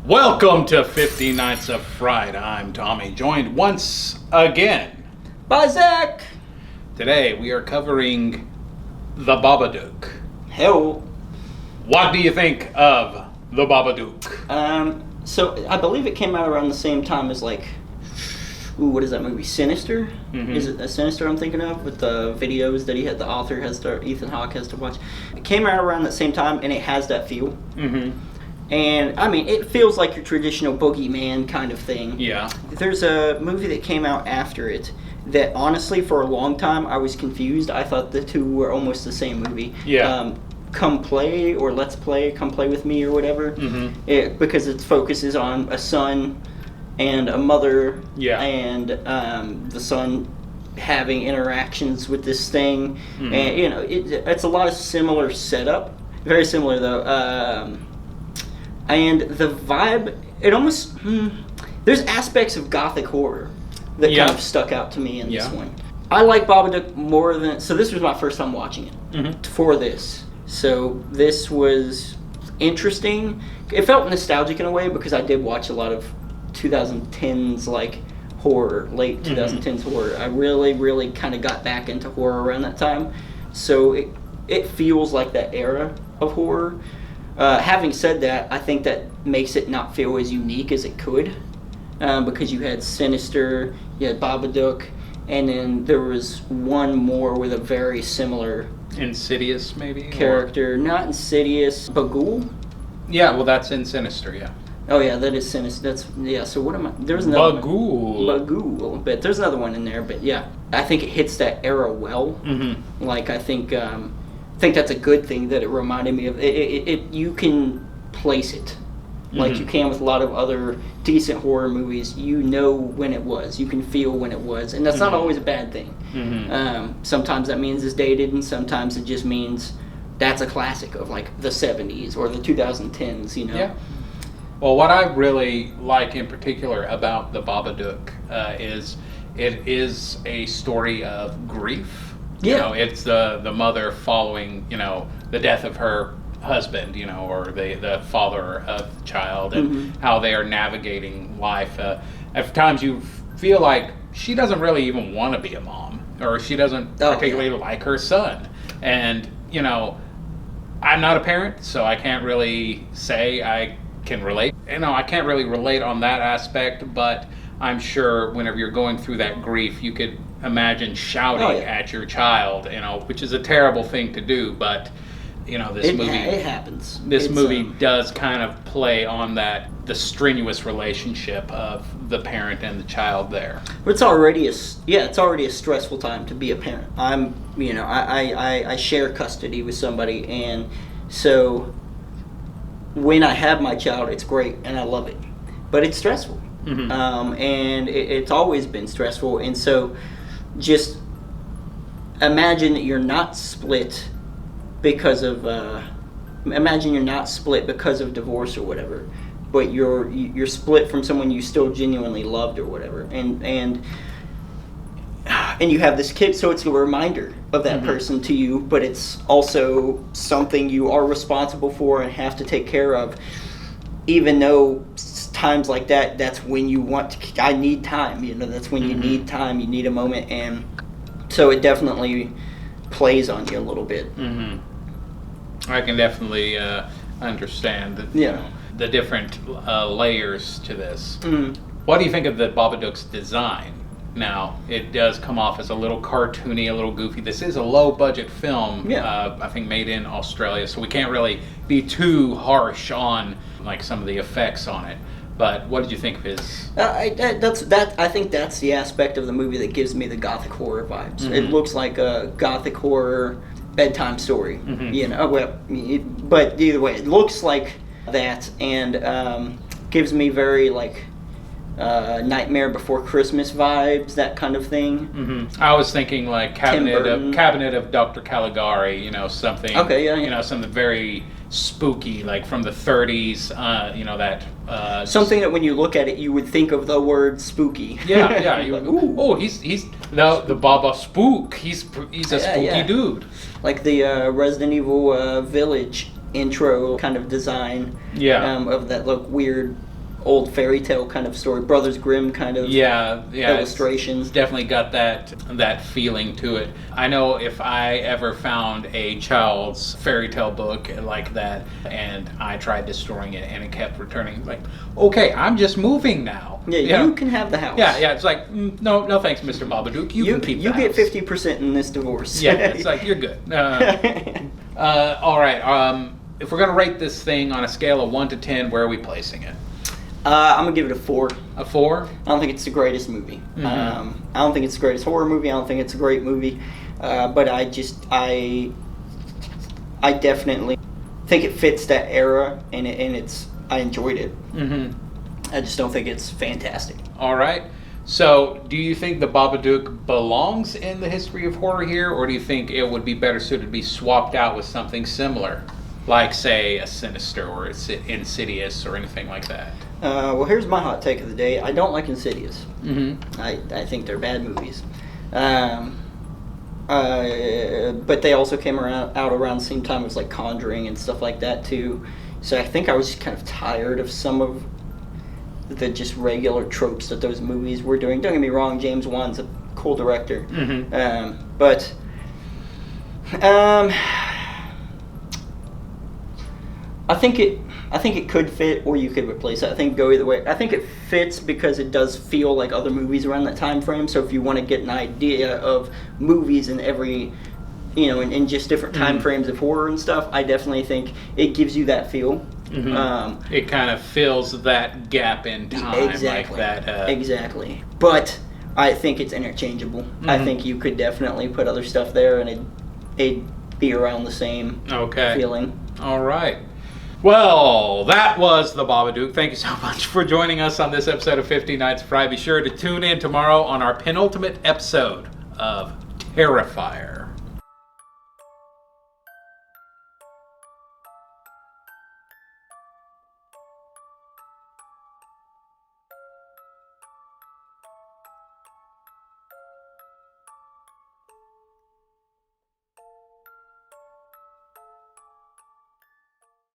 Welcome to 50 Nights of Fright. I'm Tommy, joined once again by Zach. Today we are covering the Babadook. Hell. What do you think of the Babadook? So I believe it came out around the same time as what is that movie? Sinister? Mm-hmm. Is it a Sinister I'm thinking of? With the videos that Ethan Hawke has to watch. It came out around the same time and it has that feel. Mm-hmm. And, I mean, it feels like your traditional boogeyman kind of thing. Yeah. There's a movie that came out after it that, honestly, for a long time, I was confused. I thought the two were almost the same movie. Yeah. Come Play or Let's Play, Come Play With Me or whatever. Mm-hmm. Because it focuses on a son and a mother. Yeah. And the son having interactions with this thing. Mm-hmm. And, you know, it's a lot of similar setup. Very similar, though. And the vibe, it almost, there's aspects of gothic horror that kind of stuck out to me in this one. I like Babadook more than, so this was my first time watching it for this. So this was interesting. It felt nostalgic in a way because I did watch a lot of 2010s horror, late 2010s horror. I really kind of got back into horror around that time. So it feels like that era of horror. Having said that, I think that makes it not feel as unique as it could, because you had Sinister, you had Babadook, and then there was one more with a very similar Insidious, maybe? character. Not Insidious, Bagul? Yeah, well, that's in Sinister, yeah. Oh, yeah, that is Sinister. So what am I... There's another Bagul. But there's another one in there, but yeah. I think it hits that era well. Mm-hmm. I think that's a good thing that it reminded me of. You can place it like you can with a lot of other decent horror movies. You know when it was. You can feel when it was. And that's not always a bad thing. Sometimes that means it's dated, and sometimes it just means that's a classic of the 70s or the 2010s, you know? Yeah. Well, what I really like in particular about the Babadook is it is a story of grief. You know, it's the mother following, the death of her husband, or the father of the child, and how they are navigating life. At times you feel like she doesn't really even want to be a mom, or she doesn't particularly like her son. And, I'm not a parent, so I can't really say I can relate. I can't really relate on that aspect, but I'm sure whenever you're going through that grief, you could imagine shouting at your child, which is a terrible thing to do, but this movie it happens. This movie does kind of play on the strenuous relationship of the parent and the child there. But it's already a stressful time to be a parent. I share custody with somebody, and so when I have my child, it's great and I love it, but it's stressful. And it's always been stressful, and so just imagine that you're not split because of divorce or whatever, but you're split from someone you still genuinely loved or whatever, and you have this kid, so it's a reminder of that person to you, but it's also something you are responsible for and have to take care of, even though times like that's when you I need time, that's when you need time, you need a moment, and so it definitely plays on you a little bit. I can definitely understand that, the different layers to this. What do you think of the Babadook's design? Now, it does come off as a little cartoony, a little goofy. This is a low-budget film, I think made in Australia, so we can't really be too harsh on some of the effects on it. But what did you think of his? I think that's the aspect of the movie that gives me the gothic horror vibes. It looks like a gothic horror bedtime story, but either way, it looks like that, and gives me very Nightmare Before Christmas vibes, that kind of thing. I was thinking Cabinet of Dr. Caligari, something. Okay, yeah. Something very spooky, from the 30s. That something that when you look at it, you would think of the word spooky. Yeah. He's the Baba Spook. He's a spooky dude. Like the Resident Evil Village intro kind of design. Of that weird old fairy tale kind of story, Brothers Grimm kind of illustrations. It's definitely got that feeling to it. I know if I ever found a child's fairy tale book like that and I tried destroying it and it kept returning, like, okay, I'm just moving now. Yeah, you can have the house. Yeah, it's like, no thanks, Mr. Babadook. You can keep the house. You get 50% in this divorce. Yeah, it's like, you're good. All right, if we're going to rate this thing on a scale of 1 to 10, where are we placing it? I'm going to give it a 4. A 4? I don't think it's the greatest movie. I don't think it's the greatest horror movie. I don't think it's a great movie. But I definitely think it fits that era, and I enjoyed it. I just don't think it's fantastic. All right. So, do you think the Babadook belongs in the history of horror here, or do you think it would be better suited to be swapped out with something similar, like, say, a Sinister or Insidious or anything like that? Well, here's my hot take of the day. I don't like Insidious. I think they're bad movies. But they also came out around the same time as like Conjuring and stuff like that too. So I think I was kind of tired of some of the just regular tropes that those movies were doing. Don't get me wrong, James Wan's a cool director. But I think it could fit, or you could replace it. I think go either way. I think it fits because it does feel like other movies around that time frame. So if you want to get an idea of movies in every, in just different time frames of horror and stuff, I definitely think it gives you that feel. It kind of fills that gap in time. Exactly. Like that. Exactly. But I think it's interchangeable. I think you could definitely put other stuff there, and it'd be around the same feeling. All right. Well, that was the Babadook. Thank you so much for joining us on this episode of 50 Nights of Fright. Be sure to tune in tomorrow on our penultimate episode of Terrifier.